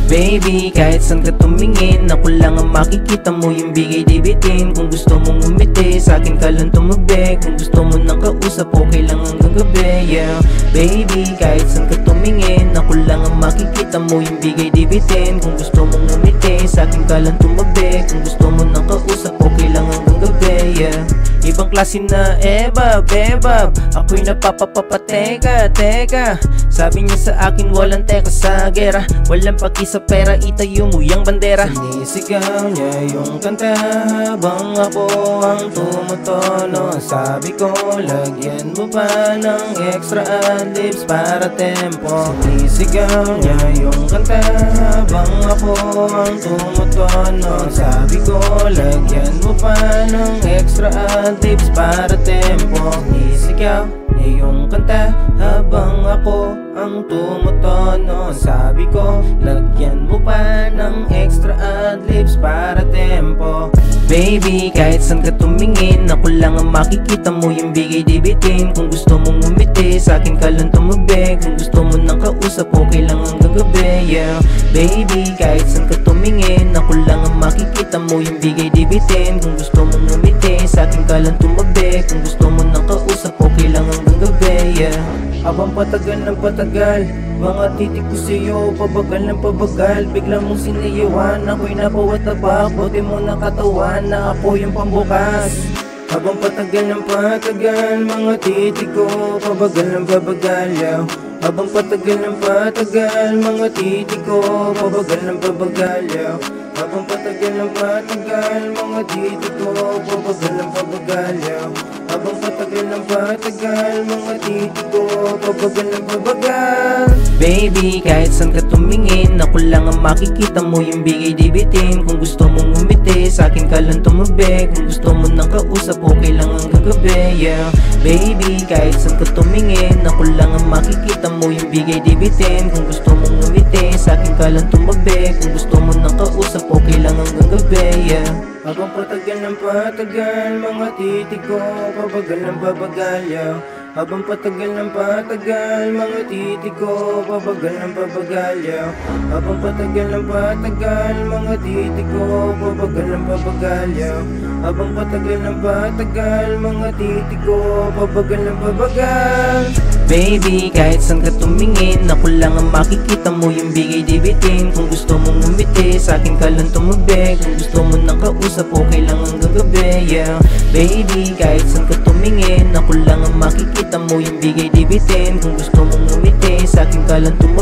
Baby, kahit saan ka tumingin, ako lang ang makikita mo. Yung bigay di bitin. Kung gusto mong umiti, sa'kin ka lang tumabig. Kung gusto mo nang kausap, okay lang hanggang gabi, yeah. Baby, kahit saan ka tumingin, ako lang ang makikita mo. Yung bigay di bitin. Kung gusto mong umiti, sa'kin ka lang tumabig. Kung gusto mo nang kausap, okay lang hanggang gabi, yeah. Ibang klase na ebab, ebab. Ako'y napapapapateka, teka. Sabi niya sa akin walang teka sa gera. Walang paki sa pera, itayo mo yung bandera. Sinisigaw niya yung kanta habang ako ang tumutono. Sabi ko, lagyan mo pa ng extra ad-libs para tempo. Sinisigaw niya yung kanta habang ako ang tumutono. Sabi ko, lagyan mo pa ng extra ad-libs para tempo. Sinisigaw niya yung kanta habang ako ang tumutono. Sabi ko, lagyan mo pa ng extra ad-libs para tempo. Baby, kahit saan ka tumingin, ako lang ang makikita mo. Yung bigay di bitin. Kung gusto mong umiti, sa'kin ka lang tumabig. Kung gusto mo nang kausap, okay lang hanggang gabi, yeah. Baby, kahit saan ka tumingin, ako lang ang makikita mo. Yung bigay di bitin. Kung gusto mong umiti, sa'kin ka lang tumabig. Kung gusto mo nang kausap, okay lang hanggang gabi, yeah. Habang patagal ng patagal, mga titik ko sa'yo, pabagal ng pabagal. Biglang mong sinayawan, ako'y napawat-tabak. Buti mo nakatawan na ako yung pambukas. Habang patagal ng patagal, mga titik ko, pabagal ng pabagal, yeah. Habang patagal ng patagal, mga titik ko, pabagal ng pabagal, yeah. Habang patagal ng patagal, mga titik ko, pabagal ng pabagal, yeah. Habang patagal ng patagal, mga titik ko, pabagal ng pabagal. Baby, kahit saan ka tumingin, ako lang ang makikita mo. Yung bigay di bitin. Kung gusto mong umiti, sa'kin ka lang tumabig. Kung gusto mo nang kausap, okay lang hanggang gabi, yeah. Baby, kahit saan ka tumingin, ako lang ang makikita mo. Yung bigay di bitin. Kung gusto mong umiti, sa'kin ka lang tumabig. Kung gusto mo nang kausap, okay lang hanggang gabi, yeah. Habang patagal ng patagal, mga titik ko, pabagal ng pabagal, yeah. Habang patagal ng patagal, mga titik ko, pabagal ng pabagal, yeah. Habang patagal ng patagal, mga titik ko, pabagal ng pabagal, yeah. Habang patagal ng patagal, mga titik ko, pabagal ng pabagal. Baby, kahit saan ka tumingin, ako lang ang makikita mo. Yung bigay di bitin. Kung gusto mong umiti, sa'kin ka lang tumabig. Kung gusto mo nang kausap, okay lang hanggang gabi, yeah. Baby, kahit saan ka tumingin, ako lang ang makikita mo. Yung bigay di bitin. Kung gusto mong umiti, sa'kin ka lang tumabig.